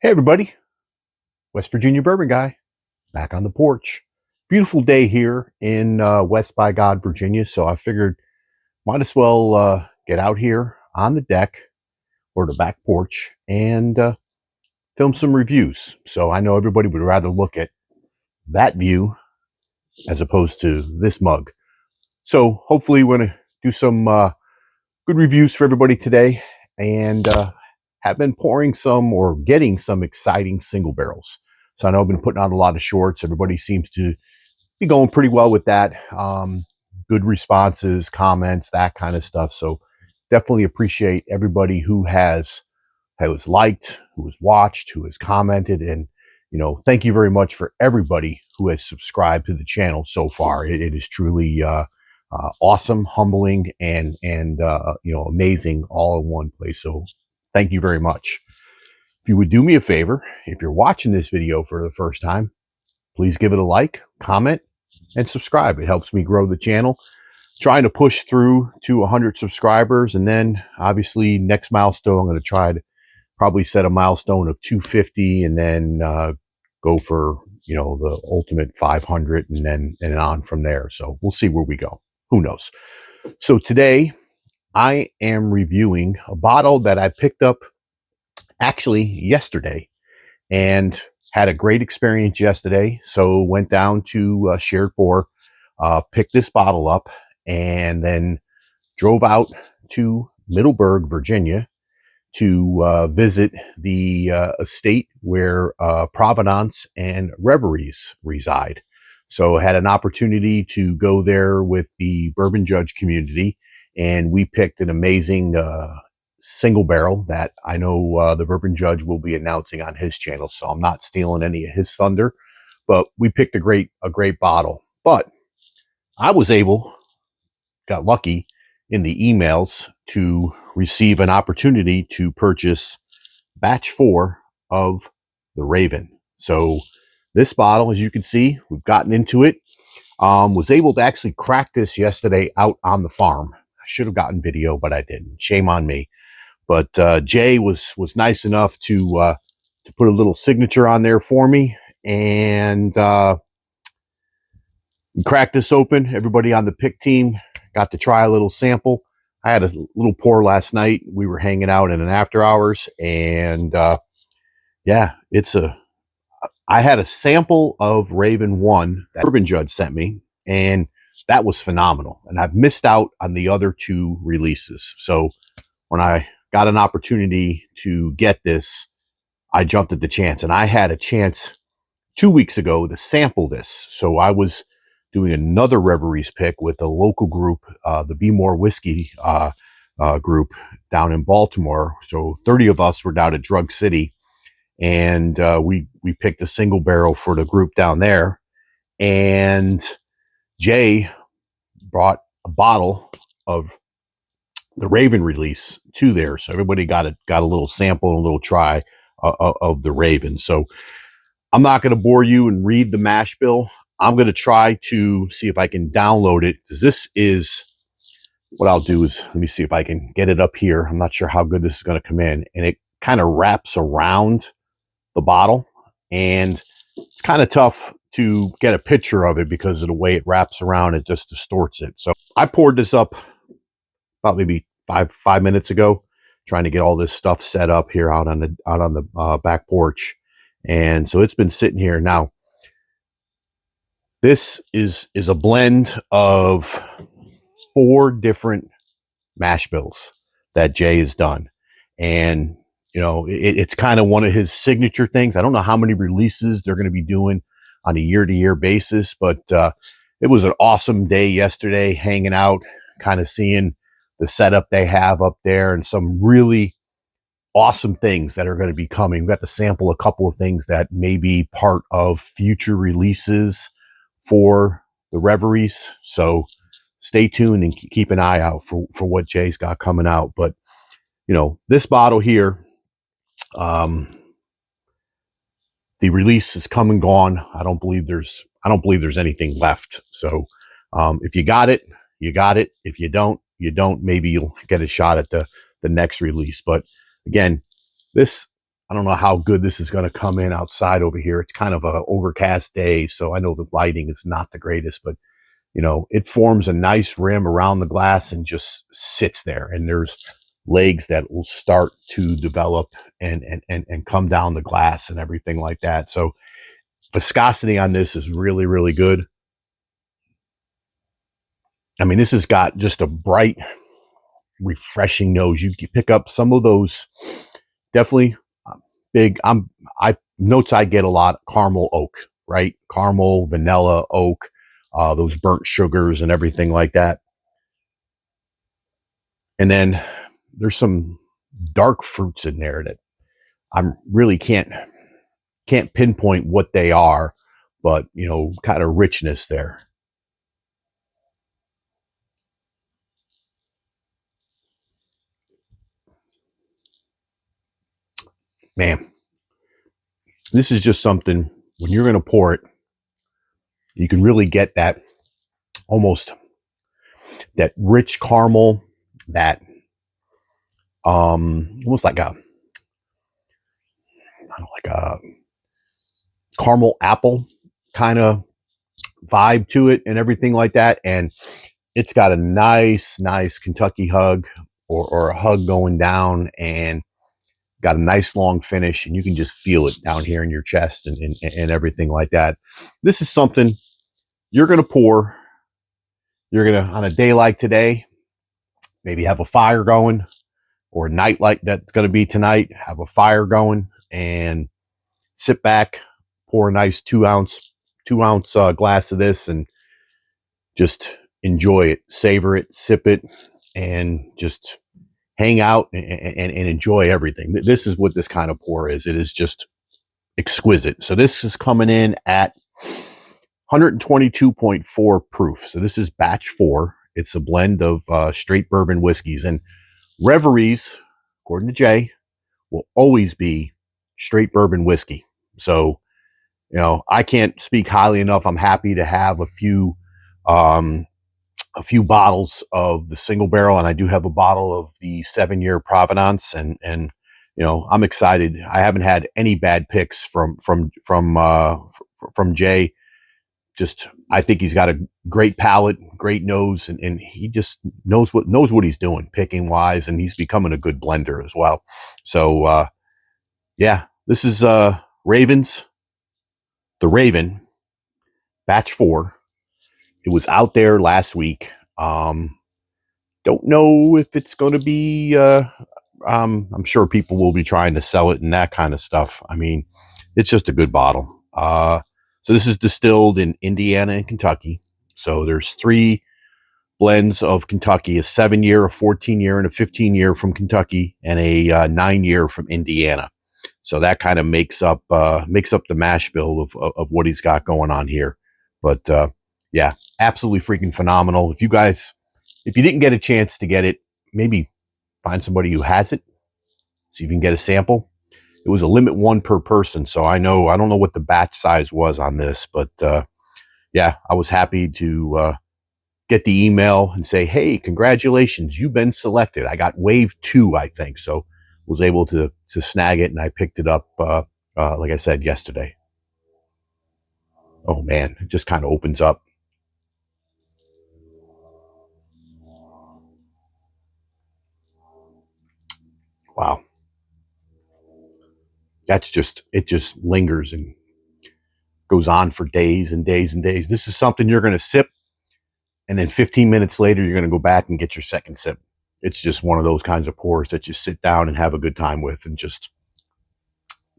Hey everybody, West Virginia bourbon guy, back on the porch. Beautiful day here in West by God, Virginia. So I figured might as well get out here on the deck or the back porch and film some reviews. So I know everybody would rather look at that view as opposed to this mug. So hopefully we're going to do some good reviews for everybody today, and have been pouring some or getting some exciting single barrels. So I know I've been putting out a lot of shorts. Everybody seems to be going pretty well with that. Good responses, comments, that kind of stuff. So definitely appreciate everybody who has liked, who has watched, who has commented, and thank you very much for everybody who has subscribed to the channel so far. It is truly awesome, humbling, and amazing all in one place. So thank you very much. If you would do me a favor, if you're watching this video for the first time, please give it a like, comment, and subscribe. It helps me grow the channel. Trying to push through to 100 subscribers, and then obviously next milestone, I'm going to try to probably set a milestone of 250, and then go for the ultimate 500, and then on from there. So we'll see where we go. Who knows? So today I am reviewing a bottle that I picked up actually yesterday and had a great experience yesterday. So went down to Shared Boar, picked this bottle up, and then drove out to Middleburg, Virginia, to visit the estate where Provenance and Reveries reside. So I had an opportunity to go there with the Bourbon Judge community, and we picked an amazing single barrel that I know the Bourbon Judge will be announcing on his channel. So I'm not stealing any of his thunder, but we picked a great bottle. But I got lucky in the emails to receive an opportunity to purchase batch 4 of the Raven. So this bottle, as you can see, we've gotten into it. Was able to actually crack this yesterday out on the farm. I should have gotten video, but I didn't. Shame on me. But Jay was nice enough to put a little signature on there for me, and we cracked this open. Everybody on the pick team got to try a little sample. I had a little pour last night. We were hanging out in an after hours, and yeah, I had a sample of Raven 1 that Bourbon Judge sent me, and that was phenomenal. And I've missed out on the other 2 releases. So when I got an opportunity to get this, I jumped at the chance. And I had a chance 2 weeks ago to sample this. So I was doing another Reveries pick with a local group, the Be More Whiskey group down in Baltimore. So 30 of us were down at Drug City, and we picked a single barrel for the group down there. And Jay brought a bottle of the Raven release to there, so everybody got a little sample and a little try of the Raven. So I'm not going to bore you and read the mash bill. I'm going to try to see if I can download it, because this is what I'll do is, let me see if I can get it up here. I'm not sure how good this is going to come in, and it kind of wraps around the bottle, and it's kind of tough to get a picture of it because of the way it wraps around. It just distorts it. So I poured this up about maybe five minutes ago, trying to get all this stuff set up here out on the back porch. And so it's been sitting here. Now, this is a blend of 4 different mash bills that Jay has done. And, it's kind of one of his signature things. I don't know how many releases they're going to be doing on a year-to-year basis, but it was an awesome day yesterday, hanging out, kind of seeing the setup they have up there, and some really awesome things that are going to be coming. We got to sample a couple of things that may be part of future releases for the Reveries. So stay tuned and keep an eye out for what Jay's got coming out. But this bottle here, the release is come and gone. I don't believe there's anything left. So if you got it, you got it. If you don't, you don't. Maybe you'll get a shot at the next release. But again, this I don't know how good this is going to come in outside over here. It's kind of a overcast day, so I know the lighting is not the greatest, but you know, it forms a nice rim around the glass and just sits there. And there's legs that will start to develop and come down the glass and everything like that. So viscosity on this is really, really good. I mean, this has got just a bright, refreshing nose. You pick up some of those definitely big. I notes I get a lot caramel oak, right? Caramel, vanilla, oak, those burnt sugars and everything like that. And then there's some dark fruits in there that I'm really can't pinpoint what they are, but you know, kind of richness there. Man, this is just something when you're going to pour it, you can really get that almost that rich caramel, that almost like a I don't know, like a caramel apple kind of vibe to it and everything like that. And it's got a nice Kentucky hug or a hug going down and got a nice long finish. And you can just feel it down here in your chest and everything like that. This is something you're going to pour. You're going to, on a day like today, maybe have a fire going, or a night like that's going to be tonight, have a fire going and sit back, pour a nice 2 ounce glass of this and just enjoy it, savor it, sip it, and just hang out and enjoy everything. This is what this kind of pour is. It is just exquisite. So this is coming in at 122.4 proof. So this is batch 4. It's a blend of straight bourbon whiskeys. And Reveries, according to Jay, will always be straight bourbon whiskey. So, you know, I can't speak highly enough. I'm happy to have um, a few bottles of the single barrel, and I do have a bottle of the 7-year Provenance, and you know, I'm excited. I haven't had any bad picks from Jay. Just I think he's got a great palate, great nose, and he just knows what he's doing picking wise, and he's becoming a good blender as well. So yeah, this is Ravens, the Raven, batch 4. It was out there last week. Don't know if it's going to be. I'm sure people will be trying to sell it and that kind of stuff. I mean, it's just a good bottle. So this is distilled in Indiana and Kentucky. So there's 3 blends of Kentucky: a 7-year, a 14-year, and a 15-year from Kentucky, and a 9-year from Indiana. So that kind of makes up the mash bill of what he's got going on here. But yeah, absolutely freaking phenomenal. If you didn't get a chance to get it, maybe find somebody who has it. See if you can get a sample. It was a limit 1 per person, so I don't know what the batch size was on this, but yeah, I was happy to get the email and say, hey, congratulations, you've been selected. I got wave 2, I think, so was able to snag it, and I picked it up like I said yesterday. Oh man, it just kind of opens up. Wow, it just lingers and goes on for days and days and days. This is something you're going to sip, and then 15 minutes later, you're going to go back and get your second sip. It's just one of those kinds of pours that you sit down and have a good time with and just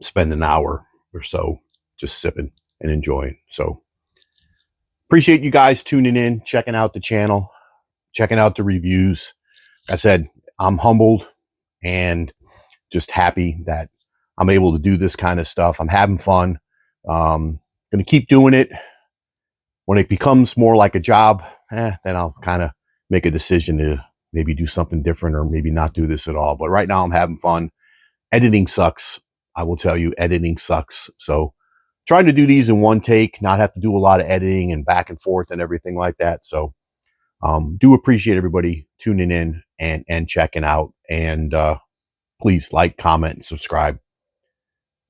spend an hour or so just sipping and enjoying. So appreciate you guys tuning in, checking out the channel, checking out the reviews. Like I said, I'm humbled and just happy that I'm able to do this kind of stuff. I'm having fun. Going to keep doing it. When it becomes more like a job, then I'll kind of make a decision to maybe do something different or maybe not do this at all. But right now I'm having fun. Editing sucks. I will tell you, editing sucks. So trying to do these in one take, not have to do a lot of editing and back and forth and everything like that. So do appreciate everybody tuning in and checking out. And please like, comment, and subscribe.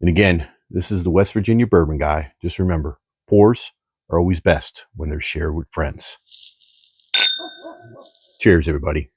And again, this is the West Virginia Bourbon Guy. Just remember, pours are always best when they're shared with friends. Cheers, everybody.